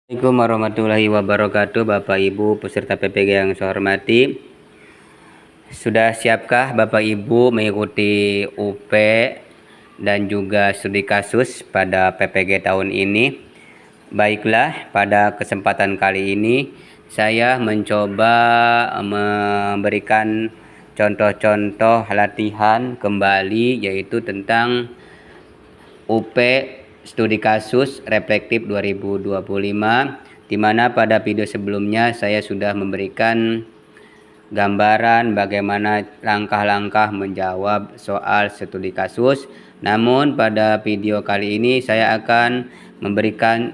Assalamualaikum warahmatullahi wabarakatuh. Bapak Ibu peserta PPG yang saya hormati, sudah siapkah Bapak Ibu mengikuti UP dan juga studi kasus pada PPG tahun ini? Baiklah, pada kesempatan kali ini saya mencoba memberikan contoh-contoh latihan kembali, yaitu tentang UP Studi Kasus Reflektif 2025, di mana pada video sebelumnya saya sudah memberikan gambaran bagaimana langkah-langkah menjawab soal studi kasus. Namun pada video kali ini saya akan memberikan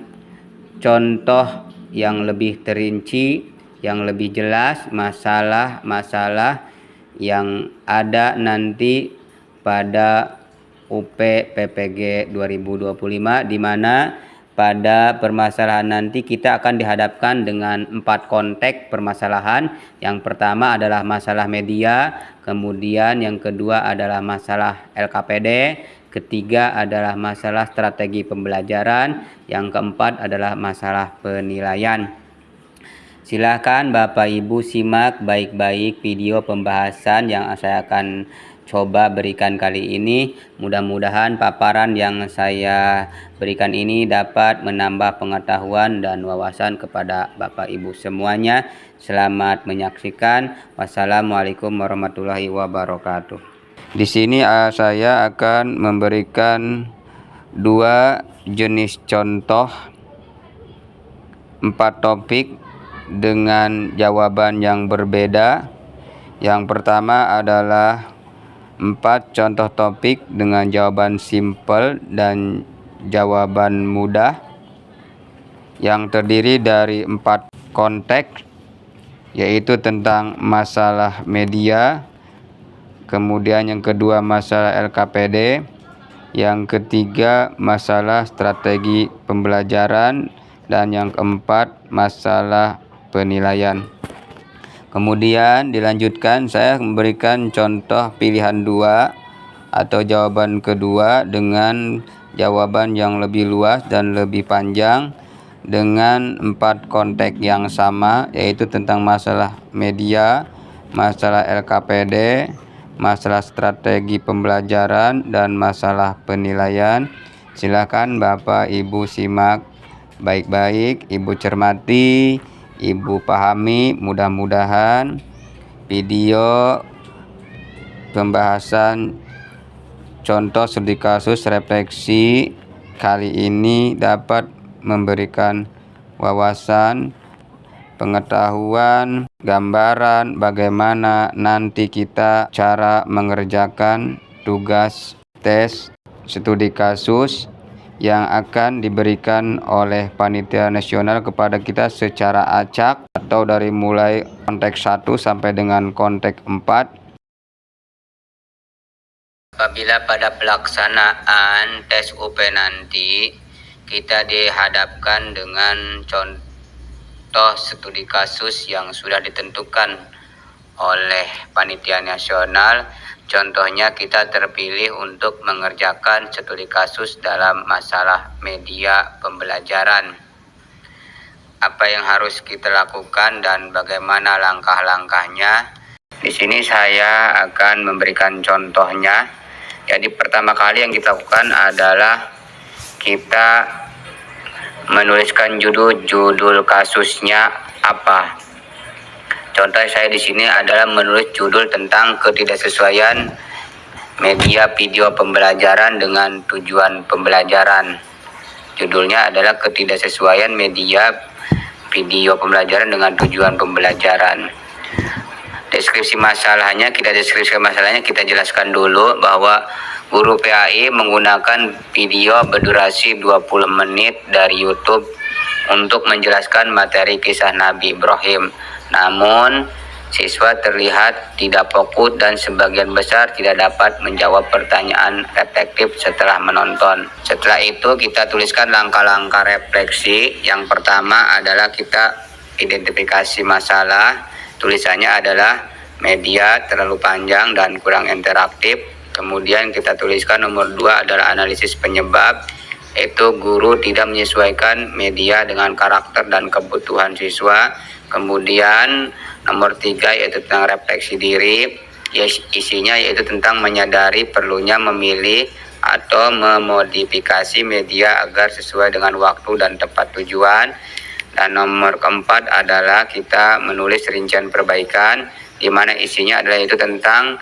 contoh yang lebih terinci, yang lebih jelas masalah-masalah yang ada nanti pada UP PPG 2025, di mana pada permasalahan nanti kita akan dihadapkan dengan 4 konteks permasalahan. Yang pertama adalah masalah media, kemudian yang kedua adalah masalah LKPD, ketiga adalah masalah strategi pembelajaran, yang keempat adalah masalah penilaian. Silakan Bapak Ibu simak baik-baik video pembahasan yang saya akan coba berikan kali ini. Mudah-mudahan paparan yang saya berikan ini dapat menambah pengetahuan dan wawasan kepada Bapak Ibu semuanya. Selamat menyaksikan. Wassalamualaikum warahmatullahi wabarakatuh. Di sini saya akan memberikan 2 jenis contoh 4 topik dengan jawaban yang berbeda. Yang pertama adalah 4 contoh topik dengan jawaban simpel dan jawaban mudah, yang terdiri dari 4 konteks, yaitu tentang masalah media, kemudian yang kedua masalah LKPD, yang ketiga masalah strategi pembelajaran, dan yang keempat masalah penilaian. Kemudian dilanjutkan saya memberikan contoh pilihan 2 atau jawaban kedua dengan jawaban yang lebih luas dan lebih panjang dengan 4 konteks yang sama, yaitu tentang masalah media, masalah LKPD, masalah strategi pembelajaran, dan masalah penilaian. Silakan Bapak Ibu simak baik-baik, Ibu cermati, Ibu pahami. Mudah-mudahan video pembahasan contoh studi kasus refleksi kali ini dapat memberikan wawasan, pengetahuan, gambaran bagaimana nanti kita cara mengerjakan tugas tes studi kasus yang akan diberikan oleh panitia nasional kepada kita secara acak, atau dari mulai konteks 1 sampai dengan konteks 4. Apabila pada pelaksanaan tes UP nanti kita dihadapkan dengan contoh studi kasus yang sudah ditentukan oleh panitia nasional. Contohnya kita terpilih untuk mengerjakan studi kasus dalam masalah media pembelajaran. Apa yang harus kita lakukan dan bagaimana langkah-langkahnya? Di sini saya akan memberikan contohnya. Jadi pertama kali yang kita lakukan adalah kita menuliskan judul kasusnya apa. Contoh saya di sini adalah menulis judul tentang ketidaksesuaian media video pembelajaran dengan tujuan pembelajaran. Judulnya adalah ketidaksesuaian media video pembelajaran dengan tujuan pembelajaran. Deskripsi masalahnya, kita jelaskan dulu bahwa guru PAI menggunakan video berdurasi 20 menit dari YouTube untuk menjelaskan materi kisah Nabi Ibrahim. Namun, siswa terlihat tidak fokus dan sebagian besar tidak dapat menjawab pertanyaan reflektif setelah menonton. Setelah itu kita tuliskan langkah-langkah refleksi. Yang pertama adalah kita identifikasi masalah. Tulisannya adalah media terlalu panjang dan kurang interaktif. Kemudian kita tuliskan nomor 2 adalah analisis penyebab. yaitu guru tidak menyesuaikan media dengan karakter dan kebutuhan siswa. Kemudian nomor 3 yaitu tentang refleksi diri, isinya yaitu tentang menyadari perlunya memilih atau memodifikasi media agar sesuai dengan waktu dan tepat tujuan. Dan nomor keempat adalah kita menulis rincian perbaikan, di mana isinya adalah itu tentang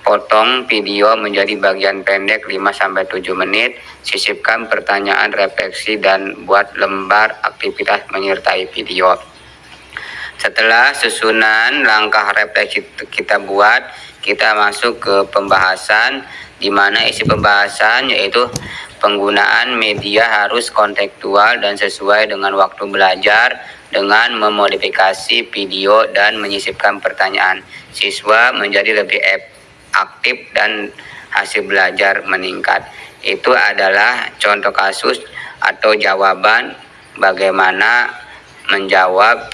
potong video menjadi bagian pendek 5-7 menit, sisipkan pertanyaan refleksi dan buat lembar aktivitas menyertai video. Setelah susunan langkah refleksi kita buat, kita masuk ke pembahasan, di mana isi pembahasan yaitu penggunaan media harus kontekstual dan sesuai dengan waktu belajar dengan memodifikasi video dan menyisipkan pertanyaan. Siswa menjadi lebih aktif dan hasil belajar meningkat. Itu adalah contoh kasus atau jawaban bagaimana menjawab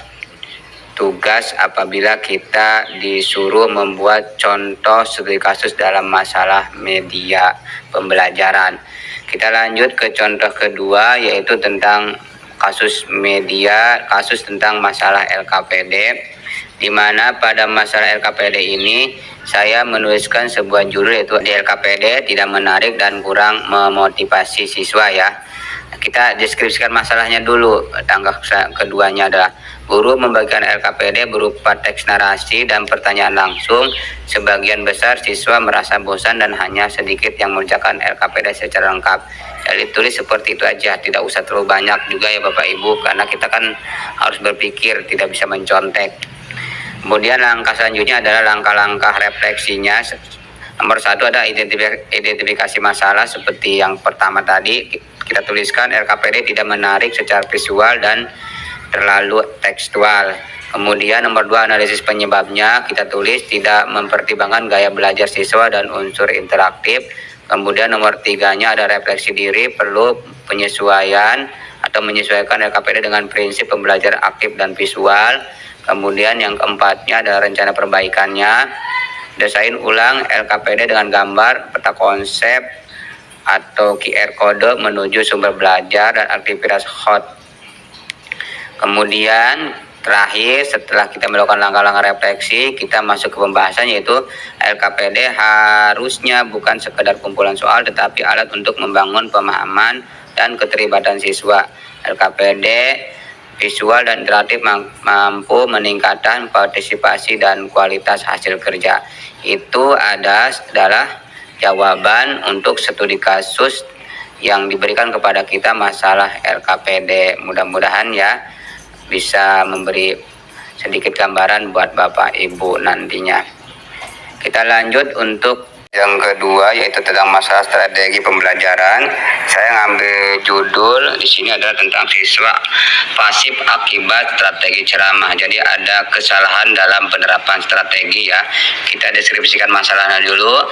tugas apabila kita disuruh membuat contoh studi kasus dalam masalah media pembelajaran. Kita lanjut ke contoh kedua, yaitu tentang kasus tentang masalah LKPD, di mana pada masalah LKPD ini saya menuliskan sebuah judul yaitu di LKPD tidak menarik dan kurang memotivasi siswa ya. Kita deskripsikan masalahnya dulu. Tangga keduanya adalah guru membagikan LKPD berupa teks narasi dan pertanyaan langsung. Sebagian besar siswa merasa bosan dan hanya sedikit yang mengerjakan LKPD secara lengkap. Jadi tulis seperti itu aja, tidak usah terlalu banyak juga ya Bapak Ibu, karena kita kan harus berpikir, tidak bisa mencontek. Kemudian langkah selanjutnya adalah langkah-langkah refleksinya. Nomor 1 ada identifikasi masalah seperti yang pertama tadi. Kita tuliskan LKPD tidak menarik secara visual dan terlalu tekstual. Kemudian nomor 2 analisis penyebabnya. Kita tulis tidak mempertimbangkan gaya belajar siswa dan unsur interaktif. Kemudian nomor 3-nya ada refleksi diri, perlu penyesuaian atau menyesuaikan LKPD dengan prinsip pembelajaran aktif dan visual. Kemudian yang keempatnya ada rencana perbaikannya. Desain ulang LKPD dengan gambar, peta konsep, atau QR kode menuju sumber belajar dan aktivitas hot. Kemudian terakhir, setelah kita melakukan langkah-langkah refleksi, kita masuk ke pembahasan, yaitu LKPD harusnya bukan sekedar kumpulan soal tetapi alat untuk membangun pemahaman dan keterlibatan siswa. LKPD visual dan interaktif mampu meningkatkan partisipasi dan kualitas hasil kerja. Itu adalah jawaban untuk studi kasus yang diberikan kepada kita masalah LKPD. Mudah-mudahan ya bisa memberi sedikit gambaran buat Bapak Ibu nantinya. Kita lanjut untuk yang kedua, yaitu tentang masalah strategi pembelajaran. Saya ngambil judul di sini adalah tentang siswa pasif akibat strategi ceramah. Jadi ada kesalahan dalam penerapan strategi ya. Kita deskripsikan masalahnya dulu.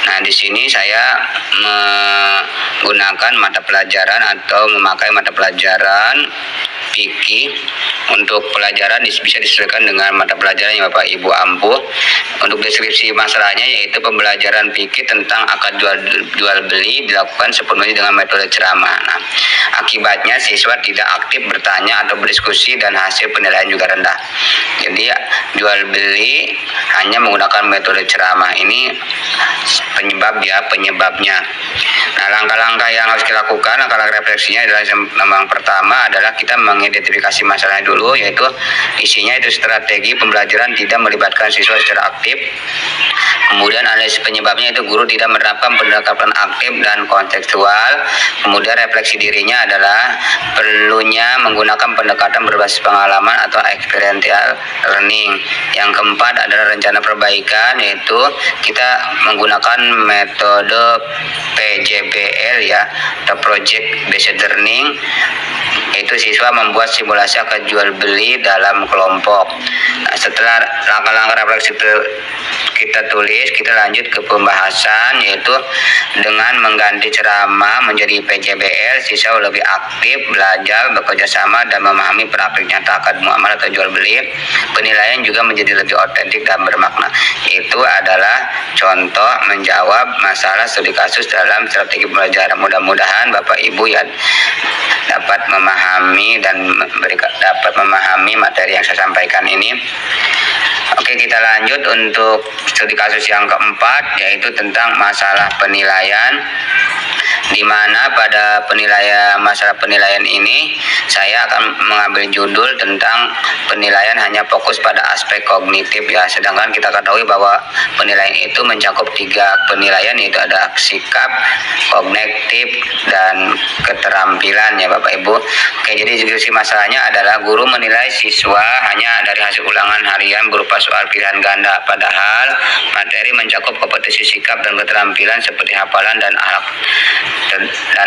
Nah, di sini saya menggunakan mata pelajaran atau memakai mata pelajaran fikih. Untuk pelajaran bisa disesuaikan dengan mata pelajaran yang Bapak Ibu ampuh. Untuk deskripsi masalahnya yaitu pembelajaran fikih tentang akad jual beli dilakukan sepenuhnya dengan metode ceramah. Nah, akibatnya siswa tidak aktif bertanya atau berdiskusi dan hasil penilaian juga rendah. Jadi jual beli hanya menggunakan metode ceramah. Ini penyebabnya. Nah, langkah-langkah yang harus dilakukan, langkah refleksinya adalah yang pertama adalah kita mengidentifikasi masalahnya dulu, yaitu isinya itu strategi pembelajaran tidak melibatkan siswa secara aktif. Kemudian analisis penyebabnya itu guru tidak menerapkan pendekatan aktif dan kontekstual. Kemudian refleksi dirinya adalah perlunya menggunakan pendekatan berbasis pengalaman atau experiential learning. Yang keempat adalah rencana perbaikan, yaitu kita menggunakan metode PJBL ya, atau Project Based Learning. Itu siswa membuat simulasi akad jual beli dalam kelompok. Nah, setelah langkah-langkah refleksi kita lanjut ke pembahasan, yaitu dengan mengganti ceramah menjadi PJBL, siswa lebih aktif belajar, bekerja sama dan memahami praktik nyata akad muamalah atau jual beli. Penilaian juga menjadi lebih otentik dan bermakna. Itu adalah contoh menjawab masalah studi kasus dalam strategi pembelajaran. Mudah-mudahan Bapak Ibu ya dapat memahami dan dapat memahami materi yang saya sampaikan ini. Oke, kita lanjut untuk studi kasus yang keempat, yaitu tentang masalah penilaian, di mana pada masalah penilaian ini saya akan mengambil judul tentang penilaian hanya fokus pada aspek kognitif ya, sedangkan kita ketahui bahwa penilaian itu mencakup 3 penilaian, yaitu ada sikap, kognitif, dan keterampilan ya Bapak Ibu. Oke, jadi diskusi masalahnya adalah guru menilai siswa hanya dari hasil ulangan harian berupa soal pilihan ganda, padahal materi mencakup kompetensi sikap dan keterampilan seperti hafalan dan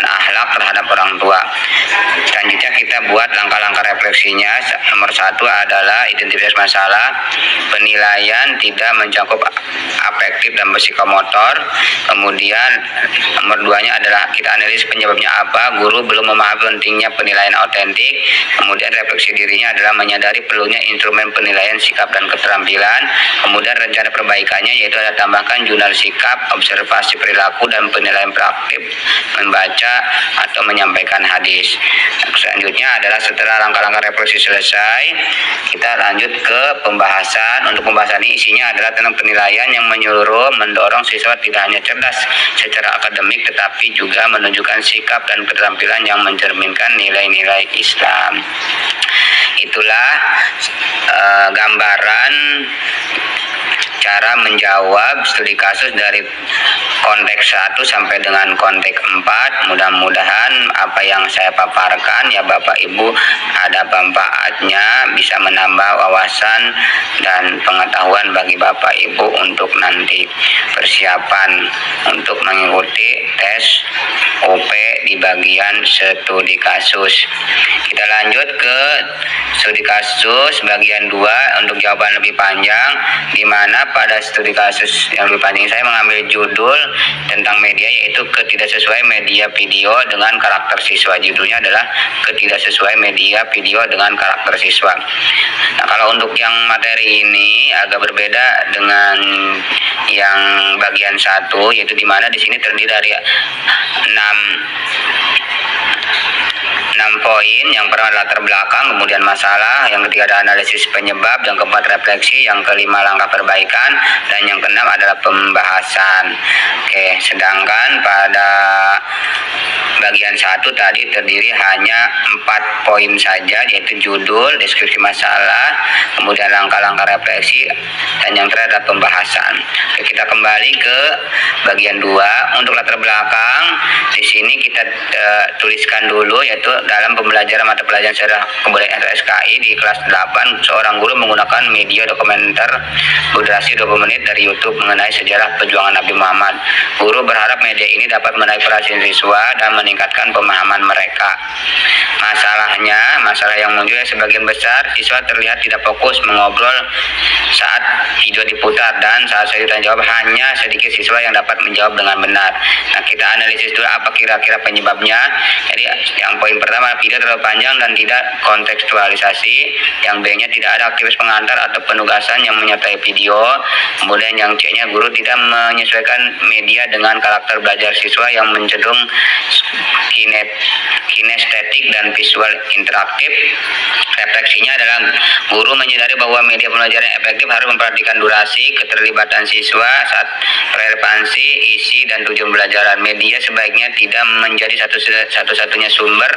akhlak terhadap orang tua. Selanjutnya kita buat langkah-langkah refleksinya. Nomor 1 adalah identifikasi masalah. Penilaian tidak mencakup afektif dan psikomotor. Kemudian nomor 2-nya adalah kita analisis penyebabnya apa. Guru belum memahami pentingnya penilaian autentik. Kemudian refleksi dirinya adalah menyadari perlunya instrumen penilaian sikap dan keterampilan. Kemudian rencana perbaikannya yaitu ada tambahkan jurnal sikap, observasi perilaku, dan penilaian praktik membaca atau menyampaikan hadis. Selanjutnya adalah setelah langkah-langkah refleksi selesai, kita lanjut ke pembahasan. Untuk pembahasan ini isinya adalah tentang penilaian yang menyeluruh, mendorong siswa tidak hanya cerdas secara akademik tetapi juga menunjukkan sikap dan keterampilan yang mencerminkan nilai-nilai Islam. Itulah gambaran cara menjawab studi kasus dari konteks 1 sampai dengan konteks 4. Mudah-mudahan apa yang saya paparkan ya Bapak Ibu ada manfaatnya, bisa menambah wawasan dan pengetahuan bagi Bapak Ibu untuk nanti persiapan untuk mengikuti tes UP di bagian studi kasus. Kita lanjut ke studi kasus bagian 2 untuk jawaban lebih panjang, di mana pada studi kasus yang lebih panjang saya mengambil judul tentang media, yaitu ketidaksesuaian media video dengan karakter siswa. Judulnya adalah ketidaksesuaian media video dengan karakter siswa. Nah, kalau untuk yang materi ini agak berbeda dengan yang bagian 1, yaitu di mana di sini terdiri dari 6 poin. Yang pertama latar belakang, kemudian masalah, yang ketiga ada analisis penyebab, yang keempat refleksi, yang kelima langkah perbaikan, dan yang keenam adalah pembahasan. Oke, sedangkan pada bagian 1 tadi terdiri hanya 4 poin saja, yaitu judul, deskripsi masalah, kemudian langkah-langkah refleksi, dan yang terakhir adalah pembahasan. Oke, kita kembali ke bagian 2. Untuk latar belakang di sini kita tuliskan dulu, yaitu dalam pembelajaran mata pelajaran sejarah kebudayaan atau SKI di kelas 8, seorang guru menggunakan media dokumenter berdurasi 20 menit dari YouTube mengenai sejarah perjuangan Nabi Muhammad. Guru berharap media ini dapat menarik perhatian siswa dan meningkatkan pemahaman mereka. Masalah yang muncul sebagian besar siswa terlihat tidak fokus mengobrol saat video diputar, dan saat saya ditanya jawab hanya sedikit siswa yang dapat menjawab dengan benar. Nah, kita analisis dulu apa kira-kira penyebabnya. Jadi yang poin pertama, video terlalu panjang dan tidak kontekstualisasi. Yang B-nya tidak ada aktivitas pengantar atau penugasan yang menyertai video. Kemudian yang C-nya guru tidak menyesuaikan media dengan karakter belajar siswa yang cenderung kinestetik dan visual interaktif. Refleksinya adalah guru menyadari bahwa media pembelajaran yang efektif harus memperhatikan durasi, keterlibatan siswa saat relevansi, isi, dan tujuan pembelajaran. Media sebaiknya tidak menjadi satu-satunya sumber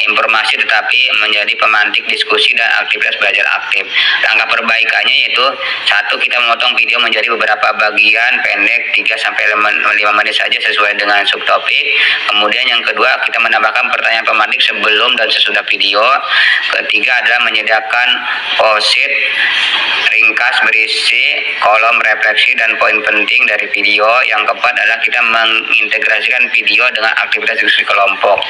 informasi tetapi menjadi pemantik diskusi dan aktivitas belajar aktif. Langkah perbaikannya yaitu 1. Kita memotong video menjadi beberapa bagian pendek 3-5 menit saja sesuai dengan subtopik. Kemudian yang kedua, kita menambahkan pertanyaan pemantik sebelum dan sesudah video. Ketiga adalah menyediakan post-it ringkas ringkas berisi kolom refleksi dan poin penting dari video. Yang keempat adalah kita mengintegrasikan video dengan aktivitas diskusi kelompok.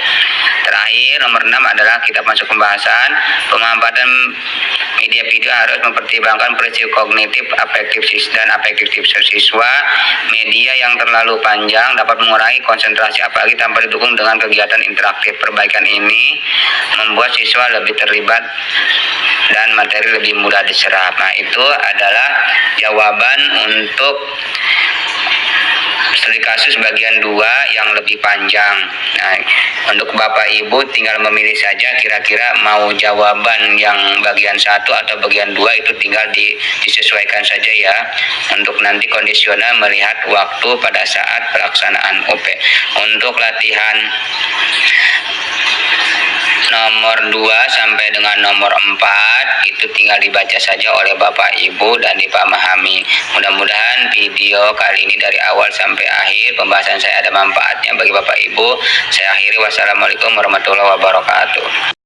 Terakhir, nomor 6 adalah kita masuk pembahasan. Pemanfaatan media video harus mempertimbangkan prinsip kognitif afektif dan afektif siswa. Media yang terlalu panjang dapat mengurangi konsentrasi, apalagi tanpa didukung dengan kegiatan interaktif. Perbaikan ini membuat siswa lebih terlibat dan materi lebih mudah diserap. Nah, itu adalah jawaban untuk studi kasus bagian 2 yang lebih panjang. Nah, untuk Bapak Ibu tinggal memilih saja kira-kira mau jawaban yang bagian 1 atau bagian 2, itu tinggal disesuaikan saja ya. Untuk nanti kondisional melihat waktu pada saat pelaksanaan UP. Untuk latihan nomor 2 sampai dengan nomor 4 itu tinggal dibaca saja oleh Bapak Ibu dan dipahami. Mudah-mudahan video kali ini dari awal sampai akhir pembahasan saya ada manfaatnya bagi Bapak Ibu. Saya akhiri, wassalamualaikum warahmatullahi wabarakatuh.